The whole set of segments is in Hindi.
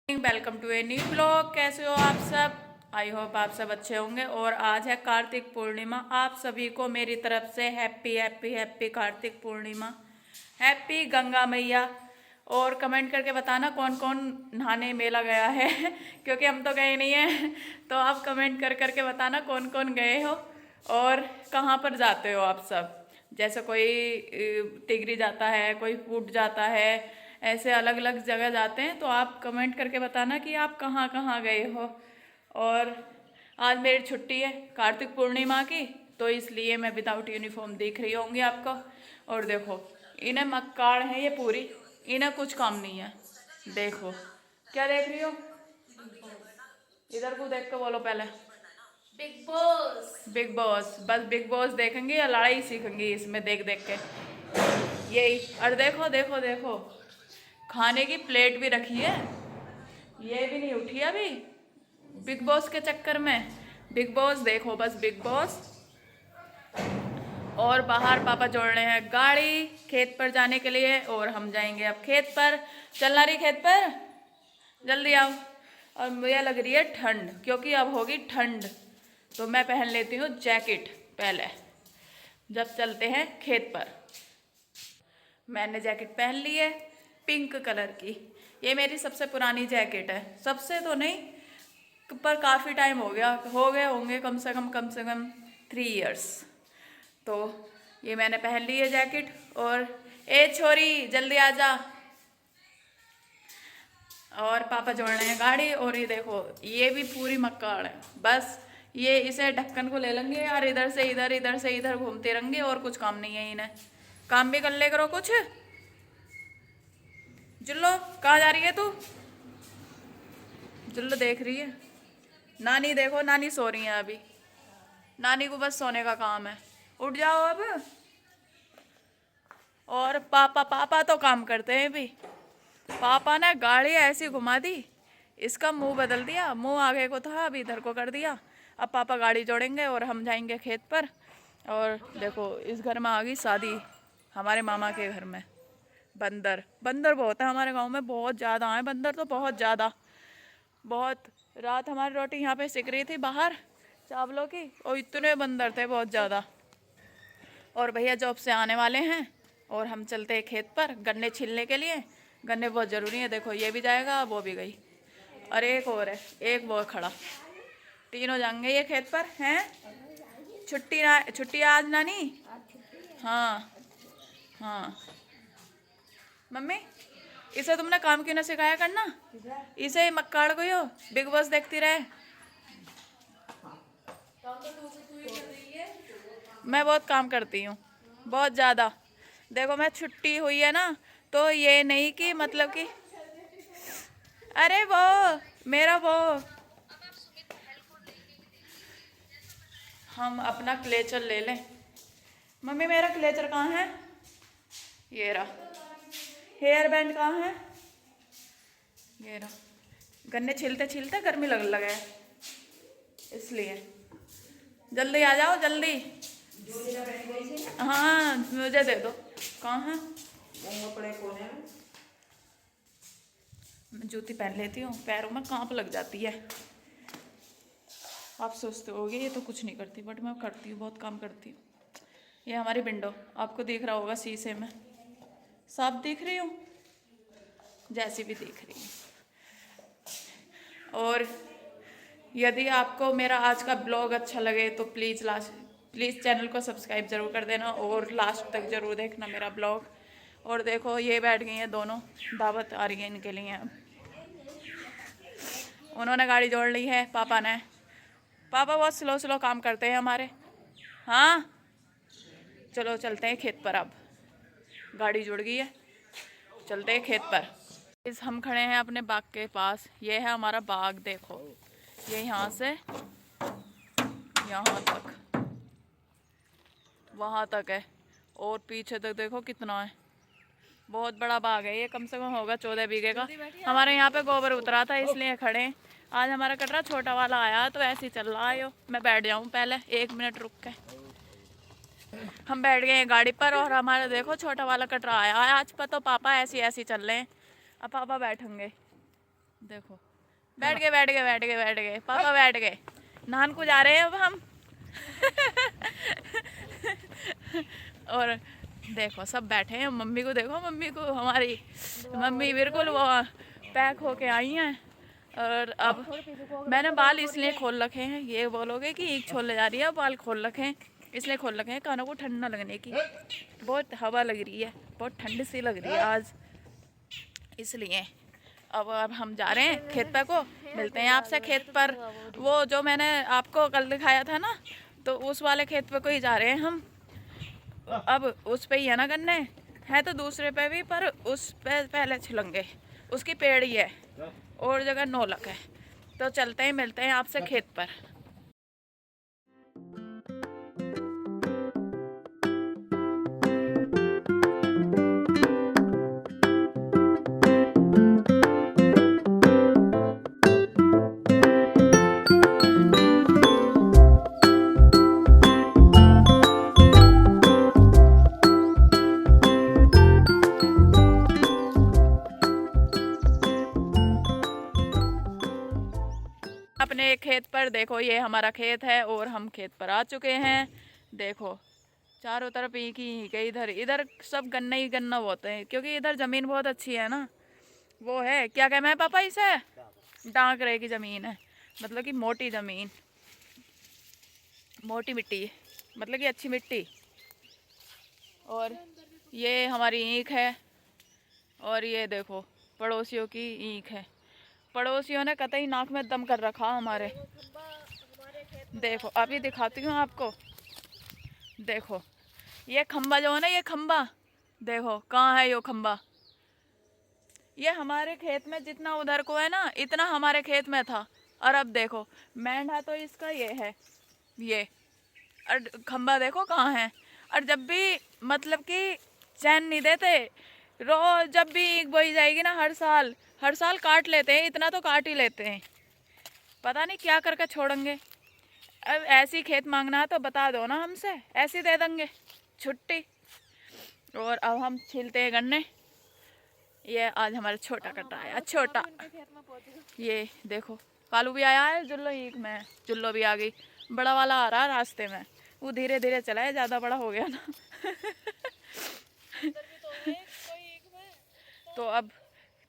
Welcome to a new blog. कैसे हो आप सब? आई होप आप सब अच्छे होंगे। और आज है कार्तिक पूर्णिमा। आप सभी को मेरी तरफ से happy happy happy Kartik Purnima, happy Ganga मैया। और कमेंट करके बताना कौन कौन नहाने मेला गया है क्योंकि हम तो गए नहीं हैं। तो आप कमेंट कर करके बताना कौन कौन गए हो और कहाँ पर जाते हो आप सब। जैसे कोई टिगरी जाता है, कोई फूट जाता है, ऐसे अलग अलग जगह जाते हैं। तो आप कमेंट करके बताना कि आप कहाँ कहाँ गए हो। और आज मेरी छुट्टी है कार्तिक पूर्णिमा की, तो इसलिए मैं विदाउट यूनिफॉर्म दिख रही होंगी आपको। और देखो इन्हें मक्कार है ये पूरी, इन्हें कुछ काम नहीं है। देखो क्या देख रही हो, इधर को देख के बोलो पहले। Big boss. बिग बॉस, बस बिग बॉस देखेंगे या लड़ाई सीखेंगी इसमें देख देख के, यही। और देखो देखो देखो खाने की प्लेट भी रखी है, ये भी नहीं उठी अभी बिग बॉस के चक्कर में। बिग बॉस देखो, बस बिग बॉस। और बाहर पापा जोड़ रहे हैं गाड़ी खेत पर जाने के लिए, और हम जाएंगे अब खेत पर। चलना रही खेत पर, जल्दी आओ। और मुझे लग रही है ठंड, क्योंकि अब होगी ठंड, तो मैं पहन लेती हूँ जैकेट पहले जब चलते हैं खेत पर। मैंने जैकेट पहन ली है पिंक कलर की। ये मेरी सबसे पुरानी जैकेट है, सबसे तो नहीं पर काफ़ी टाइम हो गए होंगे कम से कम 3 इयर्स। तो ये मैंने पहन ली है जैकेट। और ए छोरी जल्दी आ जा। और पापा जोड़ रहे हैं गाड़ी। और ये देखो ये भी पूरी मक्कार है, बस ये इसे ढक्कन को ले लेंगे यार, इधर से इधर घूमते रहेंगे और कुछ काम नहीं है इन्हें। काम भी कर ले करो कुछ। जुल्लो कहाँ जा रही है तू? जुल्लो देख रही है नानी, देखो नानी सो रही है अभी, नानी को बस सोने का काम है, उठ जाओ अब। और पापा पापा तो काम करते हैं भी। पापा ने गाड़ी ऐसी घुमा दी, इसका मुंह बदल दिया, मुंह आगे को था अभी इधर को कर दिया। अब पापा गाड़ी जोड़ेंगे और हम जाएंगे खेत पर। और देखो इस घर में आ गई शादी, हमारे मामा के घर में। बंदर बंदर बहुत है हमारे गांव में, बहुत ज़्यादा है बंदर, तो बहुत ज़्यादा बहुत। रात हमारी रोटी यहाँ पे सिक रही थी बाहर चावलों की, और इतने बंदर थे बहुत ज़्यादा। और भैया जॉब से आने वाले हैं और हम चलते हैं खेत पर गन्ने छीलने के लिए। गन्ने बहुत ज़रूरी है, देखो ये भी जाएगा, वो भी गई, और एक और है, एक वो खड़ा। तीनों जाएंगे ये खेत पर हैं। छुट्टी आज नानी? हाँ हाँ। मम्मी इसे तुमने काम क्यों ना सिखाया करना, इसे ही मक्काड़ को हो बिग बॉस देखती रहे। मैं बहुत काम करती हूँ, बहुत ज़्यादा। देखो मैं छुट्टी हुई है ना, तो ये नहीं कि मतलब कि अरे वो मेरा वो, हम अपना क्लेचर ले लें। मम्मी मेरा क्लेचर कहाँ है? ये रहा। हेयर बैंड कहाँ है? ये रहा। गन्ने छिलते छिलते गर्मी लग लगे इसलिए। जल्दी आ जाओ जल्दी। हाँ मुझे दे दो, कहाँ है? मैं जूती पहन लेती हूँ, पैरों में कांप लग जाती है। आप सोचते होगे ये तो कुछ नहीं करती, बट मैं करती हूँ, बहुत काम करती हूँ। ये हमारी विंडो आपको दिख रहा होगा शीशे में, साफ दिख रही हूँ, जैसी भी दिख रही हूँ। और यदि आपको मेरा आज का ब्लॉग अच्छा लगे तो प्लीज़ चैनल को सब्सक्राइब ज़रूर कर देना और लास्ट तक ज़रूर देखना मेरा ब्लॉग। और देखो ये बैठ गई हैं दोनों, दावत आ रही है इनके लिए अब। उन्होंने गाड़ी जोड़ ली है पापा ने। पापा बहुत स्लो स्लो काम करते हैं हमारे। हाँ चलो चलते हैं खेत पर, अब गाड़ी जुड़ गई है, चलते हैं खेत पर। इस हम खड़े हैं अपने बाग के पास, ये है हमारा बाग। देखो ये यहाँ से यहाँ तक, वहाँ तक है, और पीछे तक देखो कितना है, बहुत बड़ा बाग है ये, कम से कम होगा 14 बीघे का। हमारे यहाँ पे गोबर उतरा था इसलिए खड़े हैं। आज हमारा कटरा छोटा वाला आया तो ऐसे ही चल रहा है। मैं बैठ जाऊँ पहले 1 मिनट रुक के। हम बैठ गए हैं गाड़ी पर, और हमारा देखो छोटा वाला कटरा आया आज पर। तो पापा ऐसे ऐसे चल रहे हैं, अब पापा बैठेंगे। देखो बैठ गए बैठ गए बैठ गए बैठ गए, पापा बैठ गए। नहान को जा रहे हैं अब हम। और देखो सब बैठे हैं, मम्मी को देखो, मम्मी को हमारी मम्मी बिल्कुल वो पैक होके आई हैं। और अब मैंने बाल इसलिए खोल रखे हैं, ये बोलोगे कि ईख छोड़ने जा रही है, बाल खोल रखे हैं इसलिए खोल रखे हैं कानों को ठंड ना लगने की। बहुत हवा लग रही है, बहुत ठंड सी लग रही है आज, इसलिए अब हम जा रहे हैं खेत पर को। मिलते हैं आपसे खेत पर, वो जो मैंने आपको कल दिखाया था ना, तो उस वाले खेत पर को ही जा रहे हैं हम। अब उस पे ही है ना गन्ने, है तो दूसरे पे भी, पर उस पे पहले छिलेंगे, उसकी पेड़ ही है और जगह नौलक है। तो चलते हैं, मिलते हैं आपसे खेत पर। अपने खेत पर देखो, ये हमारा खेत है और हम खेत पर आ चुके हैं। देखो चारों तरफ एक ही के, इधर इधर सब गन्ना ही गन्ना होते हैं, क्योंकि इधर जमीन बहुत अच्छी है ना। वो है क्या कहना है पापा इसे, डांक रहे की जमीन है, मतलब कि मोटी जमीन, मोटी मिट्टी, मतलब कि अच्छी मिट्टी। और ये हमारी ईख है, और ये देखो पड़ोसियों की ईख है। पड़ोसियों ने कतई नाक में दम कर रखा हमारे। देखो अभी दिखाती हूँ आपको। देखो ये खंबा जो है ना, ये खंबा देखो कहाँ है, यो खंबा ये हमारे खेत में जितना उधर को है ना, इतना हमारे खेत में था। और अब देखो मेंढा तो इसका ये है, ये और खंबा देखो कहाँ है। और जब भी मतलब कि चैन नहीं देते, रोज जब भी ईख बोई जाएगी ना, हर साल काट लेते हैं, इतना तो काट ही लेते हैं, पता नहीं क्या करके छोड़ेंगे। अब ऐसी खेत मांगना है तो बता दो ना हमसे, ऐसी दे देंगे छुट्टी। और अब हम छीलते हैं गन्ने। ये आज हमारा छोटा कटा है, छोटा। ये देखो कालू भी आया है, जुल्लो ईख में, जुल्लो भी आ गई। बड़ा वाला आ रहा है रास्ते में, वो धीरे धीरे चला है, ज़्यादा बड़ा हो गया ना। तो अब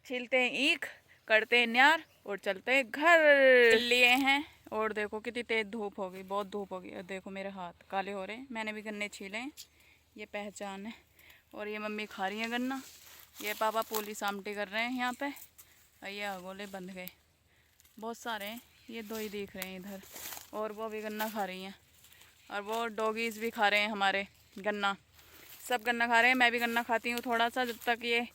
छीलते हैं ईख, करते हैं न्यार और चलते हैं घर लिए हैं। और देखो कितनी तेज धूप होगी, बहुत धूप होगी। और देखो मेरे हाथ काले हो रहे हैं, मैंने भी गन्ने छीले हैं, ये पहचान है। और ये मम्मी खा रही है गन्ना, ये पापा पुलिस आमटी कर रहे हैं यहाँ पे। और ये अगोले बंध गए, बहुत सारे हैं, ये दो ही दिख रहे हैं इधर। और वो भी गन्ना खा रही हैं, और वो डॉगीज़ भी खा रहे हैं हमारे गन्ना, सब गन्ना खा रहे हैं। मैं भी गन्ना खाती हूँ थोड़ा सा, जब तक ये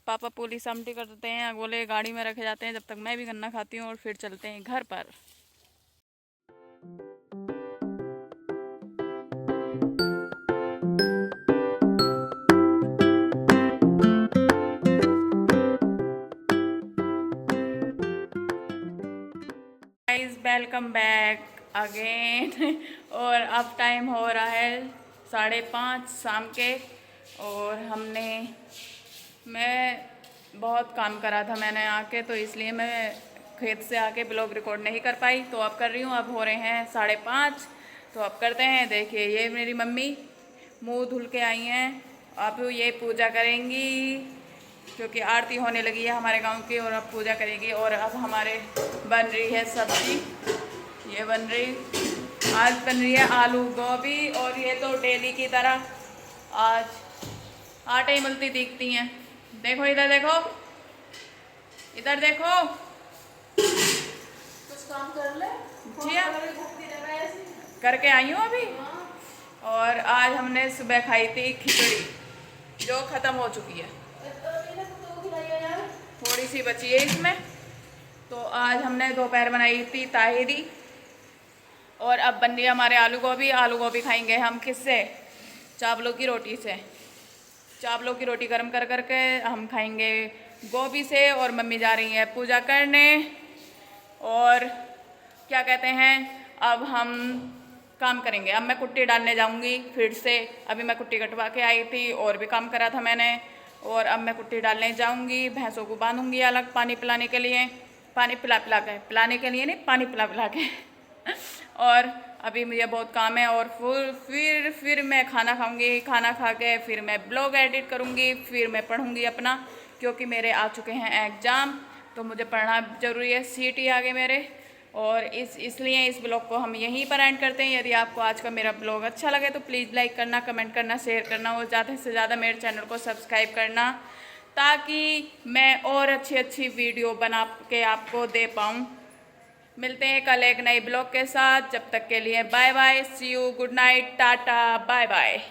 पापा पुलिस आमटी करते हैं, अगोले गाड़ी में रखे जाते हैं, जब तक मैं भी गन्ना खाती हूँ। और फिर चलते हैं घर पर। Guys welcome back again. और अब टाइम हो रहा है 5:30 शाम के। और मैं बहुत काम करा था मैंने आके, तो इसलिए मैं खेत से आके ब्लॉग रिकॉर्ड नहीं कर पाई, तो अब कर रही हूँ। अब हो रहे हैं 5:30, तो अब करते हैं। देखिए ये मेरी मम्मी मुंह धुल के आई हैं, अब ये पूजा करेंगी, क्योंकि आरती होने लगी है हमारे गांव की, और अब पूजा करेगी। और अब हमारे बन रही है सब्जी, ये बन रही, आज बन रही है आलू गोभी। और ये तो डेली की तरह आज आटे ही मलती दिखती हैं। देखो इधर देखो, इधर देखो, कुछ काम कर ले, करके आई हूँ अभी। और आज हमने सुबह खाई थी खिचड़ी, जो ख़त्म हो चुकी है, थोड़ी सी बची है इसमें। तो आज हमने दोपहर बनाई थी ताहिरी, और अब बन रही है हमारे आलू गोभी। आलू गोभी खाएंगे हम किससे, चावलों की रोटी से। चावलों की रोटी गर्म कर करके हम खाएंगे गोभी से। और मम्मी जा रही है पूजा करने। और क्या कहते हैं, अब हम काम करेंगे। अब मैं कुट्टी डालने जाऊंगी फिर से, अभी मैं कुट्टी कटवा के आई थी, और भी काम करा था मैंने। और अब मैं कुट्टी डालने जाऊंगी, भैंसों को बांधूंगी अलग पानी पिलाने के लिए। पानी पिला पिला के, पिलाने के लिए नहीं, पानी पिला पिला के। और अभी मुझे बहुत काम है और फिर मैं खाना खाऊंगी, खाना खा के फिर मैं ब्लॉग एडिट करूंगी, फिर मैं पढ़ूंगी अपना, क्योंकि मेरे आ चुके हैं एग्ज़ाम, तो मुझे पढ़ना ज़रूरी है, सीटी आ गए मेरे। और इसलिए इस ब्लॉग को हम यहीं पर एंड करते हैं। यदि आपको आज का मेरा ब्लॉग अच्छा लगे तो प्लीज़ लाइक करना, कमेंट करना, शेयर करना और ज़्यादा से ज़्यादा मेरे चैनल को सब्सक्राइब करना, ताकि मैं और अच्छी वीडियो बना के आपको दे पाऊँ। मिलते हैं कल एक नई ब्लॉग के साथ, जब तक के लिए bye bye, see you, good night, ta-ta, bye bye.